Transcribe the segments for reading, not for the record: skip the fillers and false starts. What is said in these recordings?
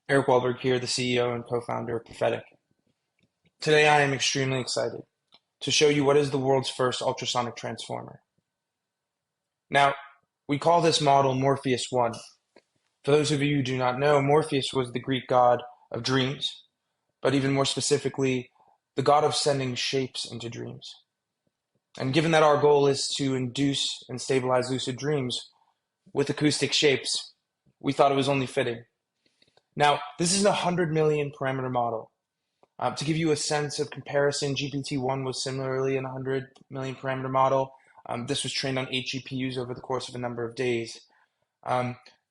Eric Wahlberg here, the CEO and co-founder of Prophetic. Today I am extremely excited to show you what is the world's first ultrasonic transformer. Now, we call this model Morpheus 1. For those of you who do not know, Morpheus was the Greek god of dreams, but even more specifically, the god of sending shapes into dreams. And given that our goal is to induce and stabilize lucid dreams with acoustic shapes, we thought it was only fitting. Now, this is a 100 million parameter model. To give you a sense of comparison, GPT-1 was similarly an 100 million parameter model. This was trained on 8 GPUs over the course of a number of days.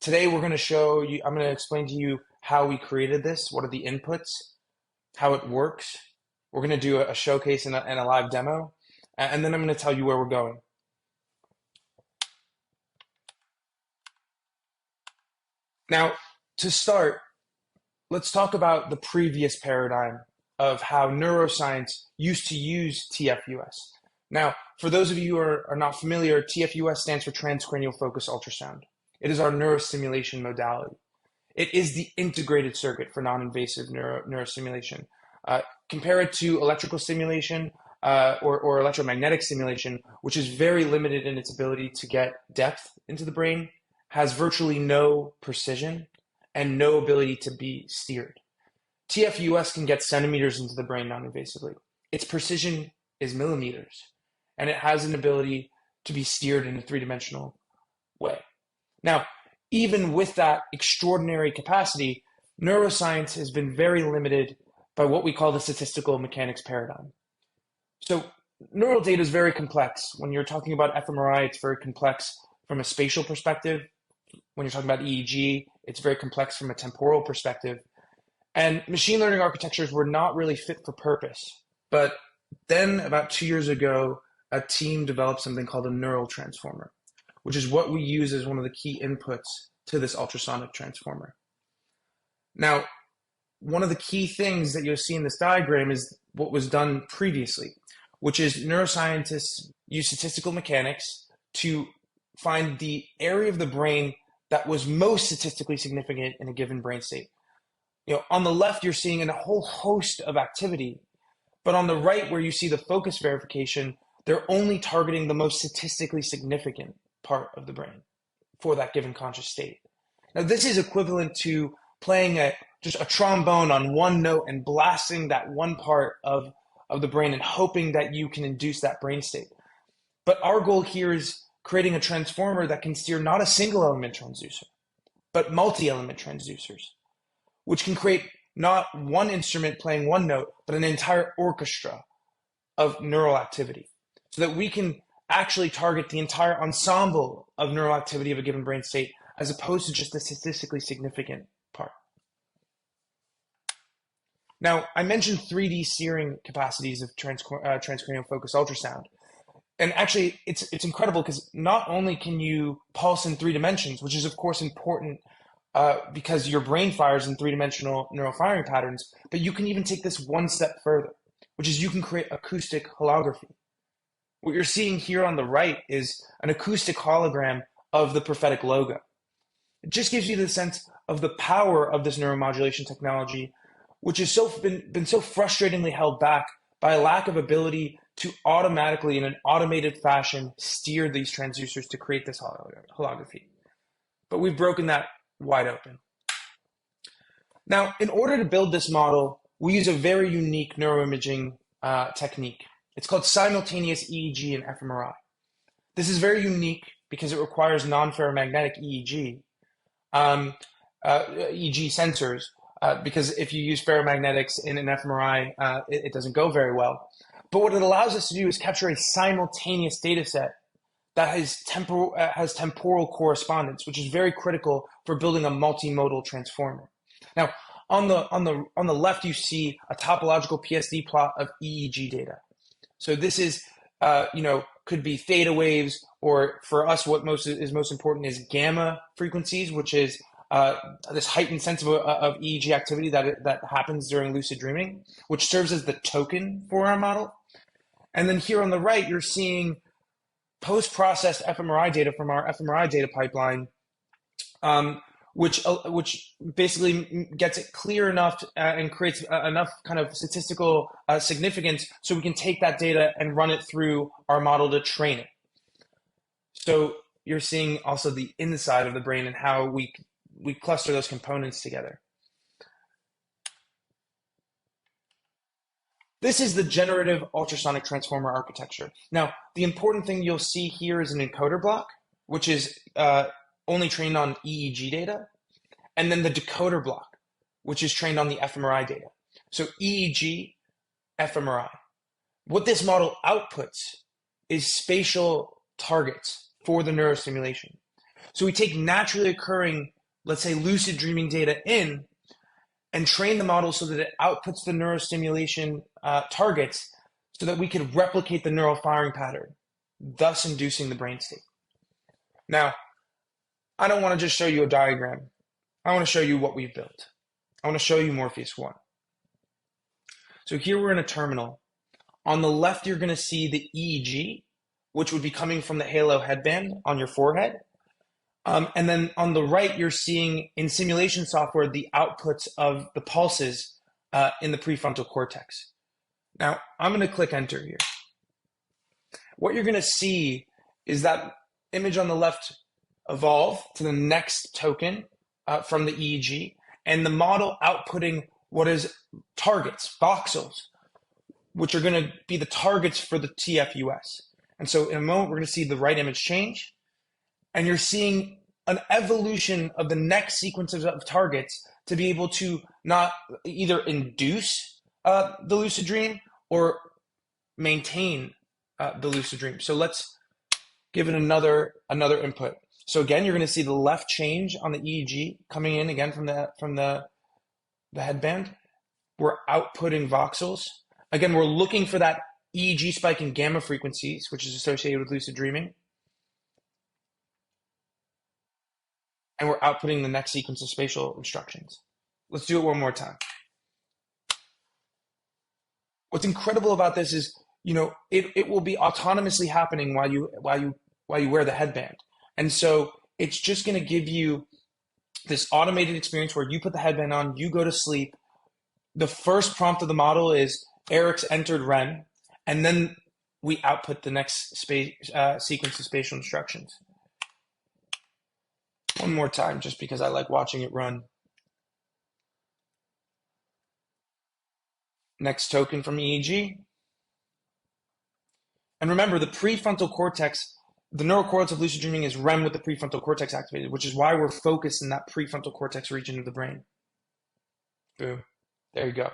Today, I'm going to explain to you how we created this, what are the inputs, how it works. We're going to do a showcase and a live demo, and then I'm going to tell you where we're going. Now, to start, let's talk about the previous paradigm of how neuroscience used to use TFUS. Now, for those of you who are not familiar, TFUS stands for transcranial focus ultrasound. It is our neurostimulation modality. It is the integrated circuit for non-invasive neurostimulation. Compare it to electrical stimulation or electromagnetic stimulation, which is very limited in its ability to get depth into the brain, has virtually no precision, and no ability to be steered. TFUS can get centimeters into the brain non-invasively. Its precision is millimeters, and it has an ability to be steered in a three-dimensional way. Now, even with that extraordinary capacity, neuroscience has been very limited by what we call the statistical mechanics paradigm. So neural data is very complex. When you're talking about fMRI, it's very complex from a spatial perspective. When you're talking about EEG, it's very complex from a temporal perspective. And machine learning architectures were not really fit for purpose. But then about 2 years ago, a team developed something called a neural transformer, which is what we use as one of the key inputs to this ultrasonic transformer. Now, one of the key things that you'll see in this diagram is what was done previously, which is neuroscientists use statistical mechanics to find the area of the brain that was most statistically significant in a given brain state. On the left, you're seeing a whole host of activity, but on the right, where you see the focus verification, they're only targeting the most statistically significant part of the brain for that given conscious state. Now, this is equivalent to playing just a trombone on one note and blasting that one part of the brain and hoping that you can induce that brain state. But our goal here is creating a transformer that can steer not a single element transducer, but multi-element transducers, which can create not one instrument playing one note, but an entire orchestra of neural activity, so that we can actually target the entire ensemble of neural activity of a given brain state, as opposed to just the statistically significant part. Now, I mentioned 3D steering capacities of transcranial focus ultrasound. And actually, it's incredible because not only can you pulse in 3 dimensions, which is, of course, important because your brain fires in 3-dimensional neural firing patterns, but you can even take this one step further, which is you can create acoustic holography. What you're seeing here on the right is an acoustic hologram of the Prophetic logo. It just gives you the sense of the power of this neuromodulation technology, which has been so frustratingly held back by a lack of ability to automatically, in an automated fashion, steer these transducers to create this holography. But we've broken that wide open. Now, in order to build this model, we use a very unique neuroimaging technique. It's called simultaneous EEG and fMRI. This is very unique because it requires non-ferromagnetic EEG sensors, because if you use ferromagnetics in an fMRI, it doesn't go very well. But what it allows us to do is capture a simultaneous data set that has temporal correspondence, which is very critical for building a multimodal transformer. Now, on the left, you see a topological PSD plot of EEG data. So this is, could be theta waves, or for us, what is most important is gamma frequencies, which is this heightened sense of EEG activity that happens during lucid dreaming, which serves as the token for our model. And then here on the right, you're seeing post-processed fMRI data from our fMRI data pipeline, which basically gets it clear enough and creates enough kind of statistical significance so we can take that data and run it through our model to train it. So you're seeing also the inside of the brain and how we cluster those components together. This is the generative ultrasonic transformer architecture. Now, the important thing you'll see here is an encoder block, which is only trained on EEG data, and then the decoder block, which is trained on the fMRI data. So EEG, fMRI. What this model outputs is spatial targets for the neurostimulation. So we take naturally occurring, let's say, lucid dreaming data in and train the model so that it outputs the neurostimulation targets so that we can replicate the neural firing pattern, thus inducing the brain state. Now, I don't want to just show you a diagram. I want to show you what we've built. I want to show you Morpheus 1. So here we're in a terminal. On the left, you're going to see the EEG, which would be coming from the halo headband on your forehead. And then on the right, you're seeing in simulation software the outputs of the pulses in the prefrontal cortex. Now, I'm going to click enter here. What you're going to see is that image on the left evolve to the next token from the EEG, and the model outputting what is targets, voxels, which are going to be the targets for the TFUS. And so in a moment, we're going to see the right image change, and you're seeing an evolution of the next sequences of targets to be able to not either induce the lucid dream or maintain the lucid dream. So let's give it another input. So again, you're going to see the left change on the EEG coming in again from the headband. We're outputting voxels. Again, we're looking for that EEG spike in gamma frequencies, which is associated with lucid dreaming. And we're outputting the next sequence of spatial instructions. Let's do it one more time. What's incredible about this is, it will be autonomously happening while you wear the headband. And so it's just going to give you this automated experience where you put the headband on, you go to sleep. The first prompt of the model is Eric's entered REM, and then we output the next sequence of spatial instructions. One more time, just because I like watching it run. Next token from EEG. And remember, the prefrontal cortex, the neural correlates of lucid dreaming is REM with the prefrontal cortex activated, which is why we're focused in that prefrontal cortex region of the brain. Boom. There you go.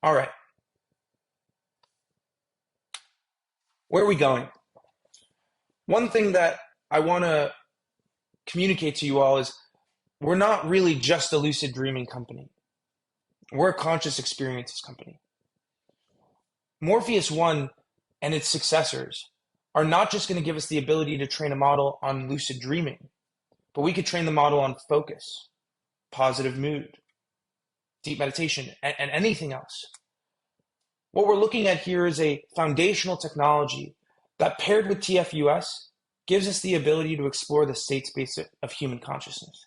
All right. Where are we going? One thing that I want to communicate to you all is we're not really just a lucid dreaming company. We're a conscious experiences company. Morpheus 1 and its successors are not just going to give us the ability to train a model on lucid dreaming, but we could train the model on focus, positive mood, deep meditation, and anything else. What we're looking at here is a foundational technology that, paired with TFUS, gives us the ability to explore the state space of human consciousness.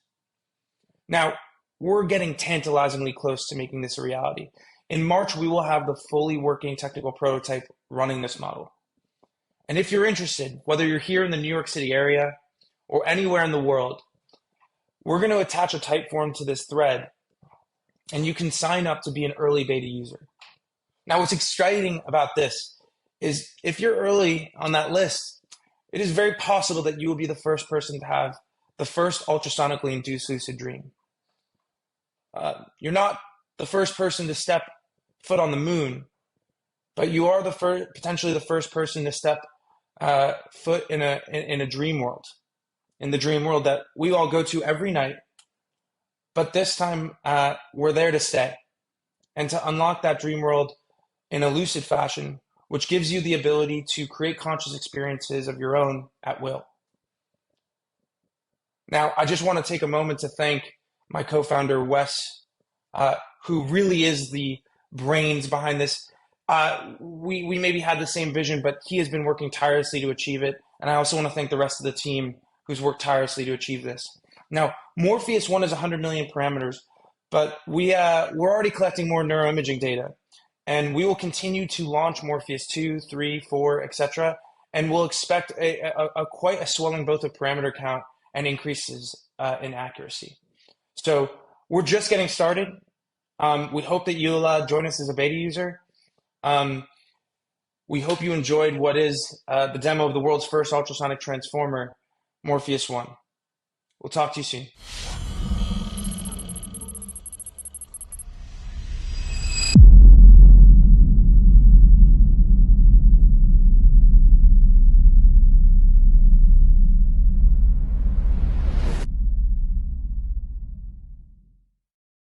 Now, we're getting tantalizingly close to making this a reality. In March, we will have the fully working technical prototype running this model. And if you're interested, whether you're here in the New York City area or anywhere in the world, we're going to attach a type form to this thread, and you can sign up to be an early beta user. Now, what's exciting about this is if you're early on that list, it is very possible that you will be the first person to have the first ultrasonically induced lucid dream. You're not the first person to step foot on the moon, but you are potentially the first person to step foot in a dream world, in the dream world that we all go to every night. But this time, we're there to stay and to unlock that dream world in a lucid fashion, which gives you the ability to create conscious experiences of your own at will. Now, I just want to take a moment to thank my co-founder, Wes, who really is the brains behind this. We maybe had the same vision, but he has been working tirelessly to achieve it. And I also want to thank the rest of the team who's worked tirelessly to achieve this. Now, Morpheus 1 is 100 million parameters, but we're already collecting more neuroimaging data. And we will continue to launch Morpheus 2, 3, 4, etc. And we'll expect quite a swelling both of parameter count and increases in accuracy. So we're just getting started. We hope that you'll join us as a beta user. We hope you enjoyed what is the demo of the world's first ultrasonic transformer, Morpheus 1. We'll talk to you soon.